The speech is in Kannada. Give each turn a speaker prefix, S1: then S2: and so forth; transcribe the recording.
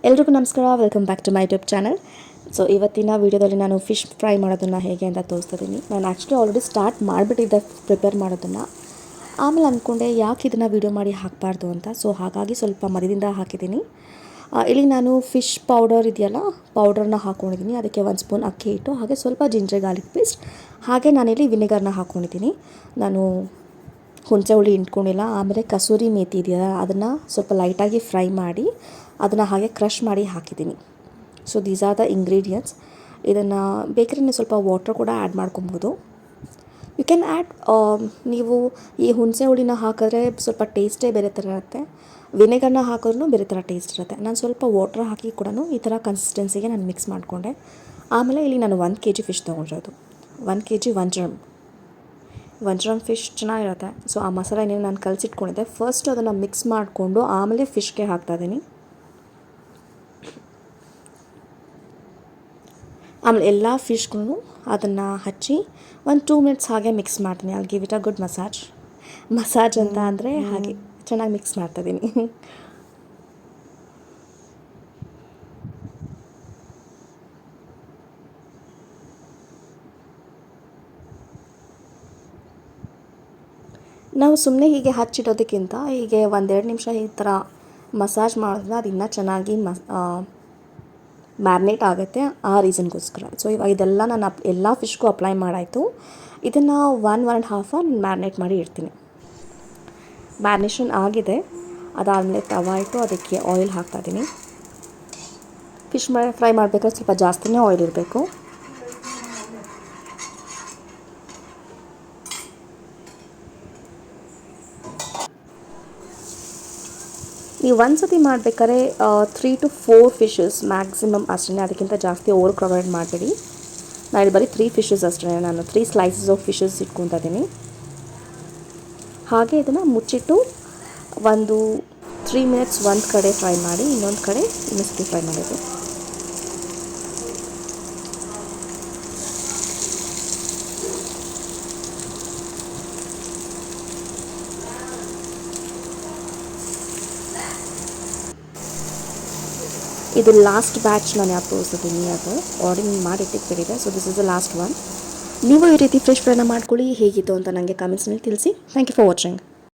S1: ಎಲ್ರಿಗೂ ನಮಸ್ಕಾರ, welcome back to my YouTube channel. So ಇವತ್ತಿನ ವೀಡಿಯೋದಲ್ಲಿ ನಾನು ಫಿಶ್ ಫ್ರೈ ಮಾಡೋದನ್ನು ಹೇಗೆ ಅಂತ ತೋರಿಸ್ತಿದ್ದೀನಿ. ನಾನು ಆ್ಯಕ್ಚುಲಿ ಆಲ್ರೆಡಿ ಸ್ಟಾರ್ಟ್ ಮಾಡಿಬಿಟ್ಟಿದ್ದೆ ಪ್ರಿಪೇರ್ ಮಾಡೋದನ್ನು. ಆಮೇಲೆ ಅಂದ್ಕೊಂಡೆ ಯಾಕೆ ಇದನ್ನು ವೀಡಿಯೋ ಮಾಡಿ ಹಾಕಬಾರ್ದು ಅಂತ. ಸೊ ಹಾಗಾಗಿ ಸ್ವಲ್ಪ ಮಧ್ಯದಿಂದ ಹಾಕಿದ್ದೀನಿ. ಇಲ್ಲಿ ನಾನು ಫಿಶ್ ಪೌಡರ್ ಇದೆಯಲ್ಲ, ಪೌಡರ್ನ ಹಾಕ್ಕೊಂಡಿದ್ದೀನಿ. ಅದಕ್ಕೆ 1 ಸ್ಪೂನ್ ಅಕ್ಕಿ ಹಿಟ್ಟು, ಹಾಗೆ ಸ್ವಲ್ಪ ಜಿಂಜರ್ ಗಾರ್ಲಿಕ್ ಪೇಸ್ಟ್, ಹಾಗೆ ನಾನಿಲ್ಲಿ ವಿನೆಗರ್ನ ಹಾಕ್ಕೊಂಡಿದ್ದೀನಿ. ನಾನು ಹುಣಸೆ ಹುಳಿ ಇಟ್ಕೊಂಡಿಲ್ಲ. ಆಮೇಲೆ ಕಸೂರಿ ಮೇಥಿ ಇದೆಯಲ್ಲ, ಅದನ್ನು ಸ್ವಲ್ಪ ಲೈಟಾಗಿ ಫ್ರೈ ಮಾಡಿ ಅದನ್ನು ಹಾಗೆ ಕ್ರಷ್ ಮಾಡಿ ಹಾಕಿದ್ದೀನಿ. So these are the ingredients. ಇದನ್ನು ಬೇಕಾದ್ರೆ ನೀವು ಸ್ವಲ್ಪ ವಾಟರ್ ಕೂಡ ಆ್ಯಡ್ ಮಾಡ್ಕೊಬೋದು. ಯು ಕ್ಯಾನ್ ಆ್ಯಡ್, ನೀವು ಈ ಹುಣಸೆ ಹುಳಿನ ಹಾಕಿದ್ರೆ ಸ್ವಲ್ಪ ಟೇಸ್ಟೇ ಬೇರೆ ಥರ ಇರುತ್ತೆ. ವಿನೆಗರ್ನ ಹಾಕಿದ್ರೂ ಬೇರೆ ಥರ ಟೇಸ್ಟ್ ಇರುತ್ತೆ. ನಾನು ಸ್ವಲ್ಪ ವಾಟರ್ ಹಾಕಿ ಕೂಡ ಈ ಥರ ಕನ್ಸಿಸ್ಟೆನ್ಸಿಗೆ ನಾನು ಮಿಕ್ಸ್ ಮಾಡಿಕೊಂಡೆ. ಆಮೇಲೆ ಇಲ್ಲಿ ನಾನು 1 kg ಫಿಶ್ ತೊಗೊಂಡಿರೋದು. 1 kg ವಂಜರಮ್ ಫಿಶ್ ಚೆನ್ನಾಗಿರುತ್ತೆ. ಸೊ ಆ ಮಸಾಲೆ ಏನೇನು ನಾನು ಕಲಸಿಟ್ಕೊಂಡಿದ್ದೆ, ಫಸ್ಟ್ ಅದನ್ನು ಮಿಕ್ಸ್ ಮಾಡಿಕೊಂಡು ಆಮೇಲೆ ಫಿಶ್ಗೆ ಹಾಕ್ತಾಯಿದ್ದೀನಿ. ಆಮೇಲೆ ಎಲ್ಲ ಫಿಶ್ಗೂ ಅದನ್ನು ಹಚ್ಚಿ 1-2 ಮಿನಿಟ್ಸ್ ಹಾಗೆ ಮಿಕ್ಸ್ ಮಾಡ್ತೀನಿ. ಅಲ್ಲಿ give it a good massage ಅಂತ ಅಂದರೆ ಹಾಗೆ ಚೆನ್ನಾಗಿ ಮಿಕ್ಸ್ ಮಾಡ್ತಾಯಿದ್ದೀನಿ. ನಾವು ಸುಮ್ಮನೆ ಹೀಗೆ ಹಚ್ಚಿಡೋದಕ್ಕಿಂತ ಹೀಗೆ 1-2 ನಿಮಿಷ ಈ ಥರ ಮಸಾಜ್ ಮಾಡಿದ್ರೆ ಅದು ಇನ್ನೂ ಚೆನ್ನಾಗಿ ಮ್ಯಾರಿನೇಟ್ ಆಗುತ್ತೆ. ಆ ರೀಸನ್ಗೋಸ್ಕರ. ಸೊ ಇವಾಗ ಇದೆಲ್ಲ ನಾನು ಎಲ್ಲ ಫಿಶ್ಗೂ ಅಪ್ಲೈ ಮಾಡಾಯಿತು. ಇದನ್ನು 1-1.5 ಅವರ್ ಮ್ಯಾರಿನೇಟ್ ಮಾಡಿ ಇಡ್ತೀನಿ. ಮ್ಯಾರಿನೇಷನ್ ಆಗಿದೆ. ಅದಾದಮೇಲೆ ತವಾ ಇಟ್ಟು ಅದಕ್ಕೆ ಆಯಿಲ್ ಹಾಕ್ತಾಯಿದ್ದೀನಿ. ಫಿಶ್ ಫ್ರೈ ಮಾಡಬೇಕಾದ್ರೆ ಸ್ವಲ್ಪ ಜಾಸ್ತಿನೇ ಆಯಿಲ್ ಇರಬೇಕು. ನೀವು ಒಂದು ಸತಿ ಮಾಡಬೇಕಾದ್ರೆ 3 to 4 ಫಿಶಸ್ ಮ್ಯಾಕ್ಸಿಮಮ್ ಅಷ್ಟೇ, ಅದಕ್ಕಿಂತ ಜಾಸ್ತಿ ಓವರ್ ಕ್ರೌಡೆಡ್ ಮಾಡಬೇಡಿ. ನಾನು ಬರೀ 3 ಫಿಶಸ್ ಅಷ್ಟೇ, ನಾನು 3 ಸ್ಲೈಸಸ್ ಆಫ್ ಫಿಶಸ್ ಇಟ್ಕೊತಾ ಇದ್ದೀನಿ. ಹಾಗೆ ಇದನ್ನು ಮುಚ್ಚಿಟ್ಟು 3 ಮಿನಿಟ್ಸ್ ಒಂದು ಕಡೆ ಫ್ರೈ ಮಾಡಿ, ಇನ್ನೊಂದು ಕಡೆ ಇನ್ನೊಂದು ಸತಿ ಫ್ರೈ ಮಾಡೋದು. ಇದು ಲಾಸ್ಟ್ ಬ್ಯಾಚ್ ನಾನು ಯಾಕೆ ತೋರಿಸ್ತೀನಿ, ಅದು ಆರ್ಡರ್ ಮಾಡಿ ಇಟ್ಟಿರ್ತಿದೆ. So this is the last one. ನೀವು ಈ ರೀತಿ ಫಿಶ್ ಫ್ರೈನ ಮಾಡ್ಕೊಳ್ಳಿ. ಹೇಗಿತ್ತು ಅಂತ ನನಗೆ ಕಮೆಂಟ್ಸ್ನಲ್ಲಿ ತಿಳಿಸಿ. Thank you for watching.